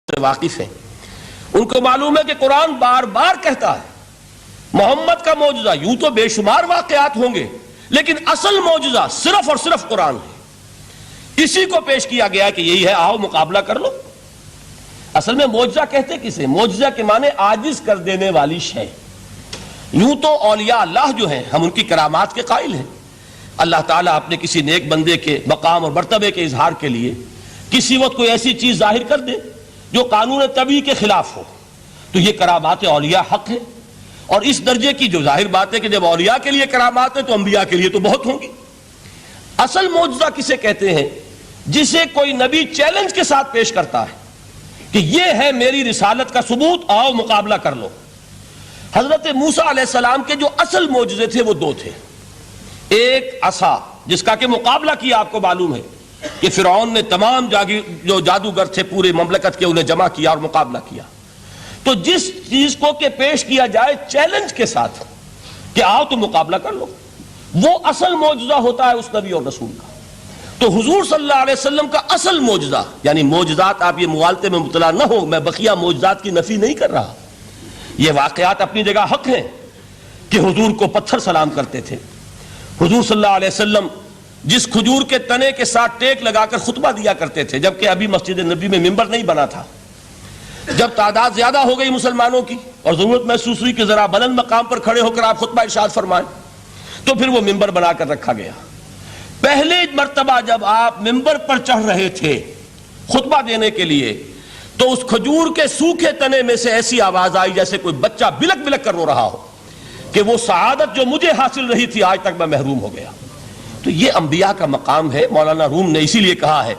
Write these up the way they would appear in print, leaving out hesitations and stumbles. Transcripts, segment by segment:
سے واقف ہیں، ان کو معلوم ہے کہ قرآن بار بار کہتا ہے محمد کا معجزہ یوں تو بے شمار واقعات ہوں گے، لیکن اصل معجزہ صرف اور صرف قرآن ہے۔ اسی کو پیش کیا گیا کہ یہی ہے، آؤ مقابلہ کر لو۔ اصل میں معجزہ کہتے کسے؟ معجزہ کے معنی عاجز کر دینے والی شے۔ یوں تو اولیاء اللہ جو ہیں ہم ان کی کرامات کے قائل ہیں، اللہ تعالیٰ اپنے کسی نیک بندے کے مقام اور مرتبے کے اظہار کے لیے کسی وقت کوئی ایسی چیز ظاہر کر دے جو قانون طبیعی کے خلاف ہو، تو یہ کرامات اولیاء حق ہے۔ اور اس درجے کی جو ظاہر بات ہے کہ جب اولیاء کے لیے کرامات ہے تو انبیاء کے لیے تو بہت ہوں گی۔ اصل معجزہ کسے کہتے ہیں؟ جسے کوئی نبی چیلنج کے ساتھ پیش کرتا ہے کہ یہ ہے میری رسالت کا ثبوت، آؤ مقابلہ کر لو۔ حضرت موسیٰ علیہ السلام کے جو اصل معجزے تھے وہ دو تھے، ایک عصا جس کا کہ مقابلہ کیا، آپ کو معلوم ہے کہ فرعون نے تمام جو جادوگر تھے پورے مملکت کے انہیں جمع کیا اور مقابلہ کیا۔ تو جس چیز کو کہ پیش کیا جائے چیلنج کے ساتھ کہ آؤ تو مقابلہ کر لو، وہ اصل معجزہ ہوتا ہے اس نبی اور رسول کا۔ تو حضور صلی اللہ علیہ وسلم کا اصل معجزہ، یعنی معجزات، آپ یہ مغالطے میں مبتلا نہ ہو، میں بقیہ معجزات کی نفی نہیں کر رہا، یہ واقعات اپنی جگہ حق ہیں کہ حضور کو پتھر سلام کرتے تھے۔ حضور صلی اللہ علیہ وسلم جس کھجور کے تنے کے ساتھ ٹیک لگا کر خطبہ دیا کرتے تھے، جبکہ ابھی مسجد نبی میں ممبر نہیں بنا تھا، جب تعداد زیادہ ہو گئی مسلمانوں کی اور ضرورت محسوس ہوئی کہ ذرا بلند مقام پر کھڑے ہو کر آپ خطبہ ارشاد فرمائیں، تو پھر وہ ممبر بنا کر رکھا گیا۔ پہلے مرتبہ جب آپ ممبر پر چڑھ رہے تھے خطبہ دینے کے لیے، تو اس کھجور کے سوکھے تنے میں سے ایسی آواز آئی جیسے کوئی بچہ بلک بلک کر رو رہا ہو کہ وہ سعادت جو مجھے حاصل رہی تھی آج تک میں محروم ہو گیا۔ تو یہ انبیاء کا مقام ہے۔ مولانا روم نے اسی لیے کہا ہے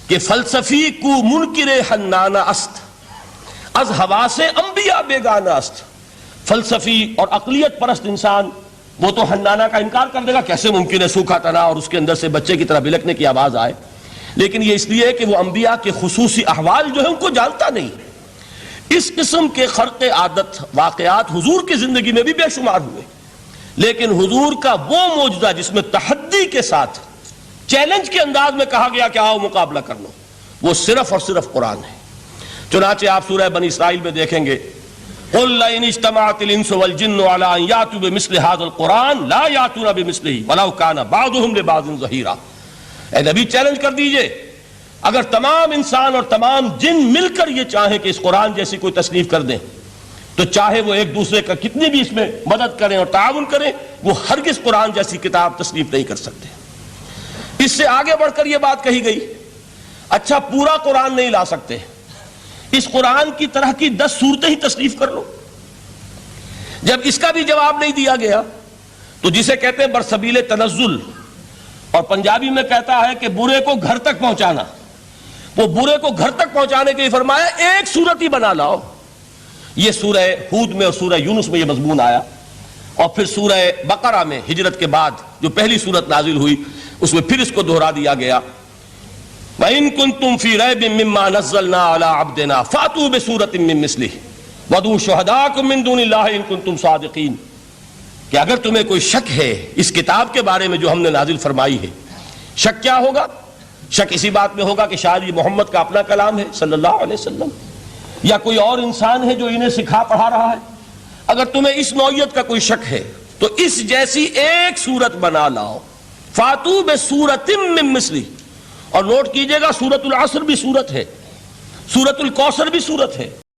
کہ فلسفی کو منکر حنانہ است، از حواس انبیاء بیگانہ است۔ فلسفی اور عقلیت پرست انسان وہ تو حنانہ کا انکار کر دے گا، کیسے ممکن ہے سوکھا تنا اور اس کے اندر سے بچے کی طرح بلکنے کی آواز آئے، لیکن یہ اس لیے ہے کہ وہ انبیاء کے خصوصی احوال جو ہے ان کو جانتا نہیں۔ اس قسم کے خرق عادت واقعات حضور کی زندگی میں بھی بے شمار ہوئے، لیکن حضور کا وہ معجزہ جس میں تحدی کے ساتھ چیلنج کے انداز میں کہا گیا کہ آؤ مقابلہ کر لو، وہ صرف اور صرف قرآن ہے۔ چنانچہ آپ سورہ بنی اسرائیل میں دیکھیں گے قُلْ لَئِنِ اجْتَمَعَتِ الْإِنسُ وَالْجِنُّ عَلَىٰ أَن يَأْتُوا بِمِثْلِ هَٰذَا الْقُرْآنِ لَا يَأْتُونَ بِمِثْلِهِ وَلَوْ كَانَ بَعْضُهُمْ لِبَعْضٍ ظَهِيرًا۔ اے نبی چیلنج کر دیجئے، اگر تمام انسان اور تمام جن مل کر یہ چاہیں کہ اس قرآن جیسی کوئی تصنیف کر دیں، تو چاہے وہ ایک دوسرے کا کتنی بھی اس میں مدد کریں اور تعاون کریں، وہ ہرگز قرآن جیسی کتاب تصنیف نہیں کر سکتے۔ اس سے آگے بڑھ کر یہ بات کہی گئی، اچھا پورا قرآن نہیں لا سکتے، اس قرآن کی طرح کی 10 صورتیں ہی تصنیف کر لو۔ جب اس کا بھی جواب نہیں دیا گیا تو جسے کہتے ہیں برسبیل تنزل، اور پنجابی میں کہتا ہے کہ برے کو گھر تک پہنچانا، وہ برے کو گھر تک پہنچانے کے لیے فرمایا ایک صورت ہی بنا لاؤ۔ یہ سورہ ہود میں اور سورہ یونس میں یہ مضمون آیا، اور پھر سورہ بقرہ میں ہجرت کے بعد جو پہلی سورت نازل ہوئی اس میں پھر اس کو دہرا دیا گیا، وَإِن كُنتُمْ فِي رَيْبٍ مِّمَّا نَزَّلْنَا عَلَىٰ عَبْدِنَا فَأْتُوا بِسُورَةٍ مِّن مِّثْلِهِ وَادْعُوا شُهَدَاءَكُم مِّن دُونِ اللَّهِ إِن كُنتُمْ صَادِقِينَ۔ کہ اگر تمہیں کوئی شک ہے اس کتاب کے بارے میں جو ہم نے نازل فرمائی ہے، شک کیا ہوگا؟ شک اسی بات میں ہوگا کہ شاید یہ محمد کا اپنا کلام ہے صلی اللہ علیہ وسلم، یا کوئی اور انسان ہے جو انہیں سکھا پڑھا رہا ہے۔ اگر تمہیں اس نوعیت کا کوئی شک ہے تو اس جیسی ایک سورت بنا لاؤ، فَأْتُوا بِسُورَةٍ مِّن مِّثْلِهِ۔ اور نوٹ کیجئے گا سورۃ العصر بھی سورت ہے، سورۃ الکوثر بھی سورت ہے،